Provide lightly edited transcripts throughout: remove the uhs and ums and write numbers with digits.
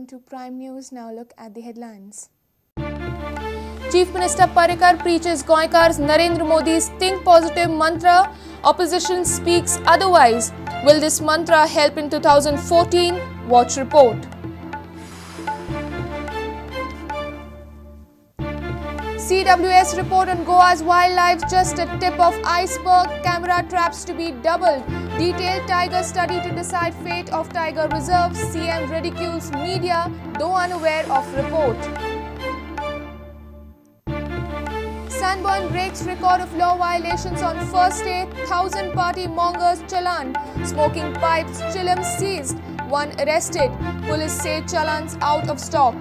to Prime News. Now look at the headlines. Chief Minister Parrikar preaches Goenkaars Narendra Modi's Think Positive mantra. Opposition speaks otherwise. Will this mantra help in 2014? Watch report. CWS report on Goa's wildlife, just a tip of iceberg. Camera traps to be doubled. Detailed tiger study to decide fate of tiger reserves. CM ridicules media, though unaware of report. Sunburn breaks record of law violations on first day. 1,000 party mongers challan. Smoking pipes, chillum seized. One arrested. Police say challans out of stock.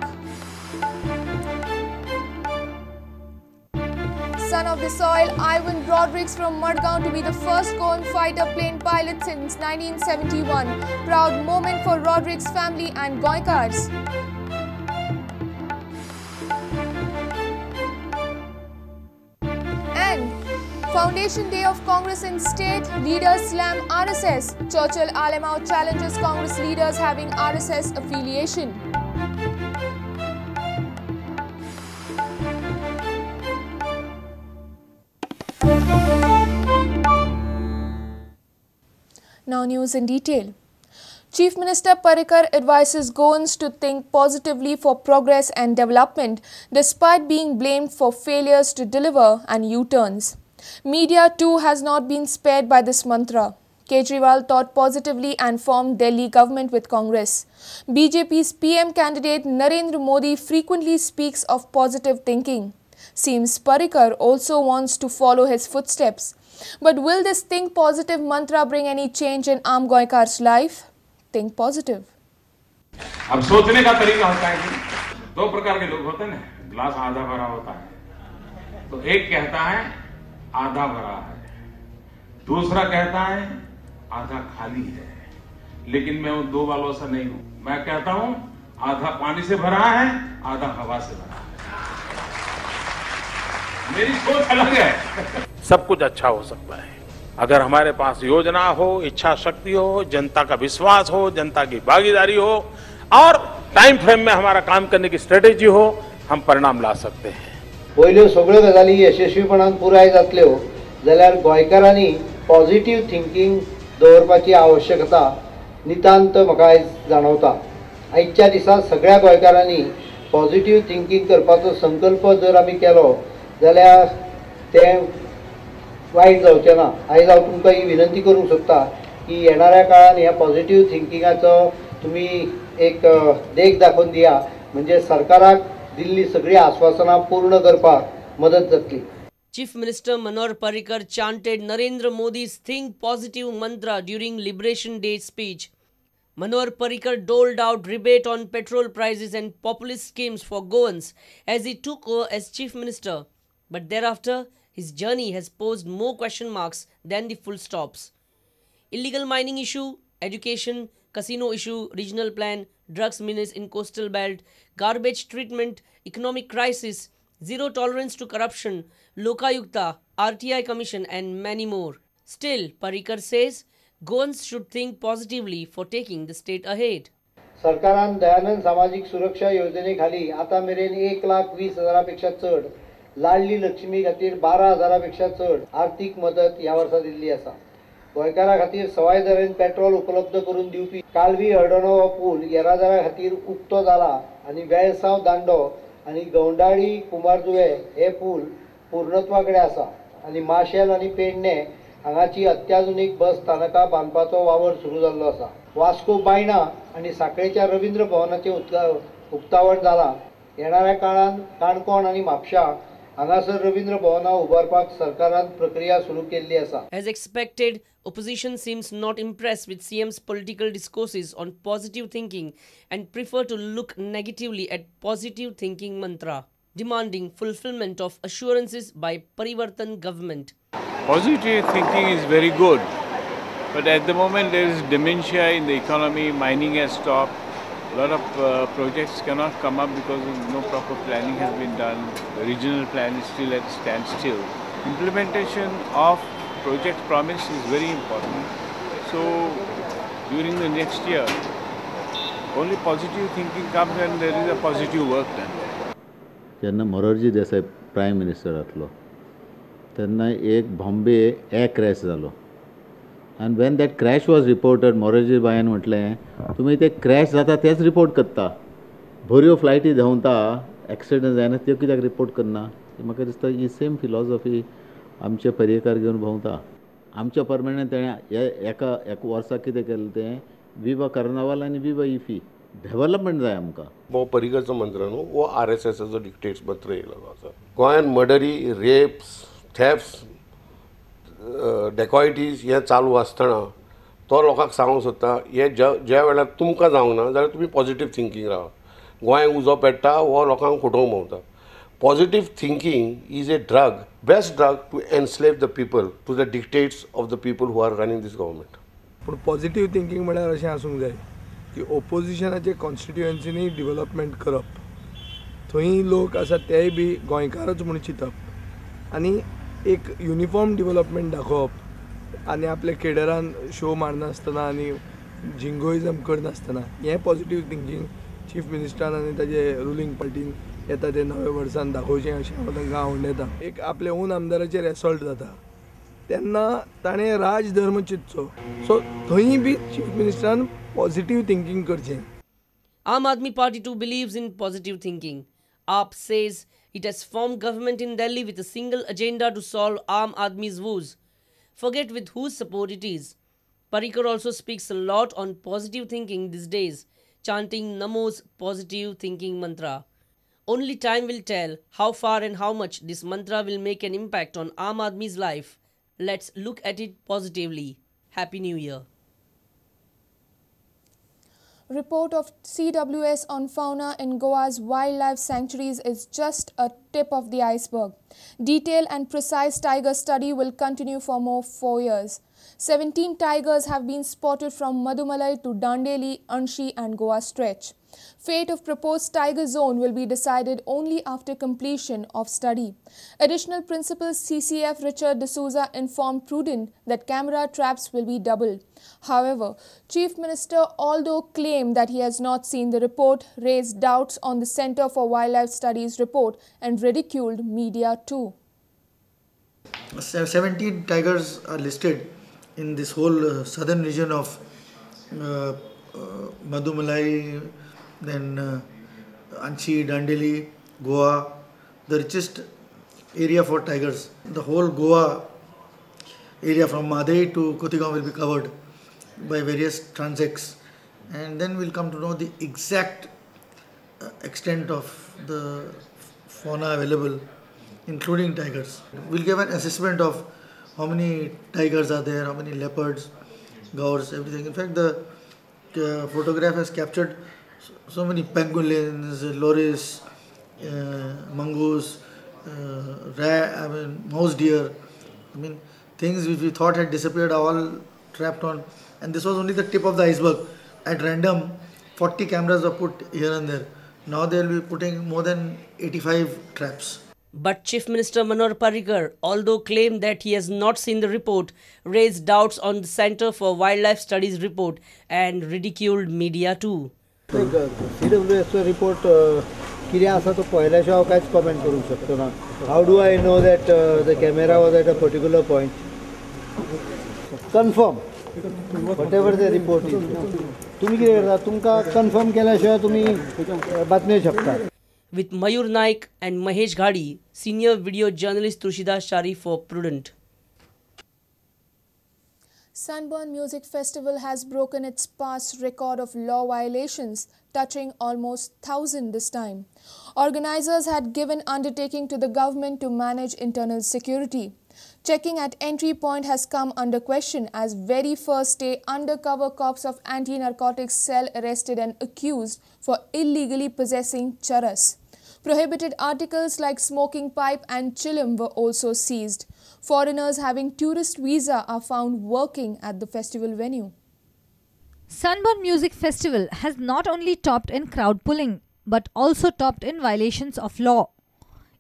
Son of the soil, Ivan Broderick's from Madgaon to be the first Goan fighter plane pilot since 1971. Proud moment for Broderick's family and Goenkaars. And Foundation Day of Congress in State, leaders slam RSS. Churchill Alamau challenges Congress leaders having RSS affiliation. Now news in detail. Chief Minister Parrikar advises Goans to think positively for progress and development despite being blamed for failures to deliver and U-turns. Media too has not been spared by this mantra. Kejriwal thought positively and formed Delhi government with Congress. BJP's PM candidate Narendra Modi frequently speaks of positive thinking. Seems Parrikar also wants to follow his footsteps. But will this Think Positive mantra bring any change in Aam Goenkaars' life? Think positive. अब सोचने का तरीका होता है कि दो प्रकार के लोग होते हैं ना, गिलास आधा भरा होता है, तो एक कहता है आधा भरा है, दूसरा कहता है आधा खाली है, लेकिन मैं उन दो वालों से नहीं हूं। मैं कहता हूं आधा पानी से भरा है, आधा हवा से भरा है। मेरी सोच अलग है। सब कुछ अच्छा हो सकता है अगर हमारे पास योजना हो, इच्छा शक्ति हो, जनता का विश्वास हो, जनता की भागीदारी हो और टाइम फ्रेम में हमारा काम करने की स्ट्रेटेजी हो, हम परिणाम ला सकते हैं। पहिले सगळ्यो गजाली यशस्वीपणान पुराय जातल्यो जाल्यार गोंयकारांनी पॉझिटिव्ह थिंकिंग दवरपाची आवश्यकता नितांत म्हाका आयज जाणवता। आयच्या दिसा सगळ्या गोंयकारांनी पॉझिटिव्ह थिंकिंग करपाचो संकल्प जर आमी केलो जाल्यार तें वाईट जावचें ना। आयज हांव तुमकां ही विनंती करूंक सोदता की येणाऱ्या काळान ह्या पॉझिटिव्ह थिंकिंगाचो तुमी एक देख दाखोवन दिया, म्हणजे सरकाराक दिल्ली सगळी आश्वासनां पूर्ण करपाक मदत जातली। Chief Minister Minister Parrikar chanted Narendra Modi's Think Positive mantra during Liberation Day speech. Minister Parrikar doled out rebate on petrol prices and populist schemes for Goans as he took over as Chief Minister. But thereafter, his journey has posed more question marks than the full stops. Illegal mining issue, education, casino issue, regional plan, drugs menace in coastal belt, garbage treatment, economic crisis, zero tolerance to corruption, Lokayukta, RTI Commission and many more. Still, Parrikar says, Goans should think positively for taking the state ahead. सरकारान दयानंद सामाजिक सुरक्षा योजनेखाली आता मेरेन 1,20,000पेक्षा चड, लाडली लक्ष्मी खातीर 12,000पेक्षा चड आर्थिक मदत ह्या वर्सा दिल्ली आसा। गोंयकारां खातीर सवाय दरेन पेट्रोल उपलब्ध करून दिवपी कालवी हळदणो हो पूल येरादारा खातीर उक्तो जाला आनी वेळसांव दांडो आनी गवंडाळी कुमारजुवे हे पूल पूर्णत्वाकडे आसा आनी माशेल आनी पेडणे हांगाची अत्याधुनीक बस स्थानकां बांदपाचो वावर सुरू जाल्लो आसा। वास्को बायणा आनी साखळेच्या रवींद्र भवनाचे उक्तावण जाला। येणाऱ्या काळान काणकोण आनी म्हापशां हांगासर रवींद्र भवनां उबारपाक सरकारान प्रक्रिया सुरू केल्ली आसा। As expected, opposition seems not impressed with CM's political discourses on positive thinking and prefer to look negatively at positive thinking mantra, demanding fulfillment of assurances by Parivartan government. Positive thinking is very good, but at the moment there is dementia in the economy, mining has stopped, a lot of projects cannot come up because no proper planning has been done, the regional plan is still at standstill. Implementation of project promise is very important, so during the next year Only positive thinking comes when there is a positive work done. जेन्ना Morarji Desai prime minister जातलो तेन्ना एक Bombay air crash जालो आनी when that crash was reported Morarji Bayern म्हटलें तुमी ते crash जाता तेच रिपोर्ट करता बऱ्यो फ्लायटी धांवता एक्सिडंट जायना त्यो कित्याक रिपोर्ट करना म्हाका दिसता ही सेम फिलॉसॉफी आमचे पर्येकार घेवन भोंवता आमच्या प्रमाणे तेणें एका वर्साक कितें केलें तें विवा कार्नावाल आनी विवा इफी डेव्हलपमेंट जाय आमकां वो परिकरचो मंत्र न्हू वो RSSचो डिक्टेट्स मंत्र येयलो आसा गोंयान मर्डरी रेप्स थॅफ्ट्स डेकॉयटीज हे चालू आसतना तो लोकांक सांगूंक सोदता हे ज्या वेळार तुमकां जावंक ना जाल्यार तुमी पॉझिटीव थिंकींग रावा गोंयांक उजो पेट्टा हो लोकांक फुटोवंक भोंवता positive thinking is a drug best drug to enslave the people to the dictates of the people who are running these government पूण पॉझिटीव थिंकींग म्हळ्यार अशें आसूंक जाय की ओपोजिशनाचे कॉन्स्टिट्युएन्सीनी डिवेलपमेंट करप थंय लोक आसा तेय बी गोंयकारच म्हूण चिंतप आनी एक युनिफॉर्म डिवेलपमेंट दाखोवप आनी आपल्या केडरान शो मारनासतना आनी जिंगोइजम करनासतना हें पॉझिटीव थिंकींग चीफ मिनिस्टरान आनी ताजे रुलींग पार्टीन येता ते नव्या वर्सान दाखोवचें अशें हांव तांकां आवड येता एक आपल्या ओन आमदाराचेर एसॉल्ट जाता तेन्ना ताणें राजधर्म चिंतचो सो थंय बी चीफ मिनिस्टरान पॉझिटीव थिंकींग करचें Aam Aadmi Party too believes in positive thinking. AAP says it has formed government in Delhi with a single agenda to solve Aam Aadmi's woes. Forget with whose support it is. Parrikar also speaks a lot on positive thinking these days, chanting Namo's positive thinking mantra. Only time will tell how far and how much this mantra will make an impact on Aam Aadmi's life. Let's look at it positively. Happy New Year. Report of CWS on fauna in Goa's wildlife sanctuaries is just a tip of the iceberg. Detailed and precise tiger study will continue for more 4 years. 17 tigers have been spotted from Madumalai to Dandeli, Anshi and Goa stretch. Fate of proposed tiger zone will be decided only after completion of study. Additional Principal CCF Richard D'Souza informed Prudent that camera traps will be doubled. However, Chief Minister, although claimed that he has not seen the report, raised doubts on the Centre for Wildlife Studies report and ridiculed media too. 17 tigers are listed in this whole southern region of Madumalai, then Anchi, Dandeli, Goa, the richest area for tigers. The whole Goa area from Madhai to Kotigaon will be covered by various transects, and then we'll come to know the exact extent of the fauna available, including tigers. We'll give an assessment of how many tigers are there, how many leopards, gaurs, everything. In fact, the photograph has captured so many pangolins, loris, mongoose, mouse deer. I mean, things which we thought had disappeared are all trapped on. And this was only the tip of the iceberg. At random, 40 cameras were put here and there. Now they will be putting more than 85 traps. But Chief Minister Parrikar, although claimed that he has not seen the report, raised doubts on the Centre for Wildlife Studies report and ridiculed media too. CWS report कितें आसा तो पळयल्या शिवाय हांव कांयच comment करूंक शकतो ना. How do I know that the camera was at a particular point? Confirm whatever the report is. तुमी कितें करता? तुमकां कन्फर्म केल्या शिवाय तुमी बातम्यो छापता. With Mayur Naik and Mahesh Ghadi, senior video journalist Tulsidas Shari for Prudent. Sunburn Music Festival has broken its past record of law violations, touching almost 1,000 this time. Organizers had given undertaking to the government to manage internal security. Checking at entry point has come under question as very first day undercover cops of anti-narcotics cell arrested an accused for illegally possessing charas. Prohibited articles like smoking pipe and chillum were also seized. Foreigners having tourist visa are found working at the festival venue. Sunburn Music Festival has not only topped in crowd pulling but also topped in violations of law.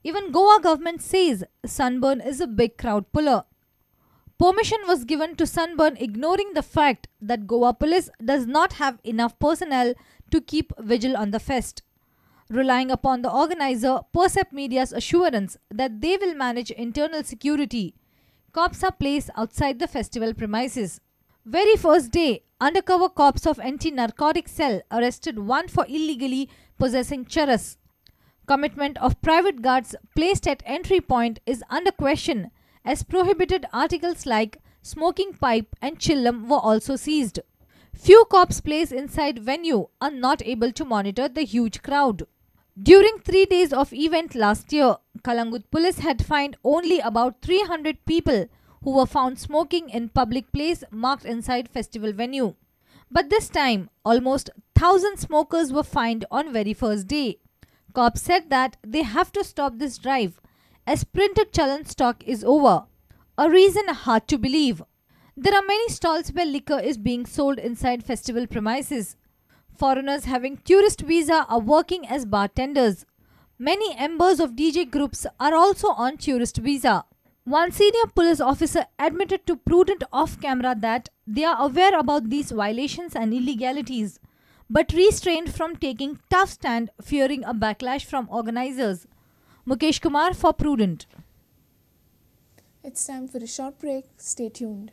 Even Goa government says Sunburn is a big crowd puller. Permission was given to Sunburn ignoring the fact that Goa police does not have enough personnel to keep vigil on the fest. Relying upon the organizer, Percept Media's assurance that they will manage internal security, cops are placed outside the festival premises. Very first day, undercover cops of anti-narcotic cell arrested one for illegally possessing charas. Commitment of private guards placed at entry point is under question, as prohibited articles like smoking pipe and chillum were also seized. Few cops placed inside venue are not able to monitor the huge crowd. During 3 days of event last year, Kalangut police had fined only about 300 people who were found smoking in public place marked inside festival venue. But this time, almost 1,000 smokers were fined on very first day. Cops said that they have to stop this drive as printed challan stock is over, a reason hard to believe. There are many stalls where liquor is being sold inside festival premises. Foreigners having tourist visa are working as bartenders. Many members of DJ groups are also on tourist visa. One senior police officer admitted to Prudent off camera that they are aware about these violations and illegalities, but restrained from taking tough stand fearing a backlash from organizers. Mukesh Kumar for Prudent. It's time for a short break. Stay tuned.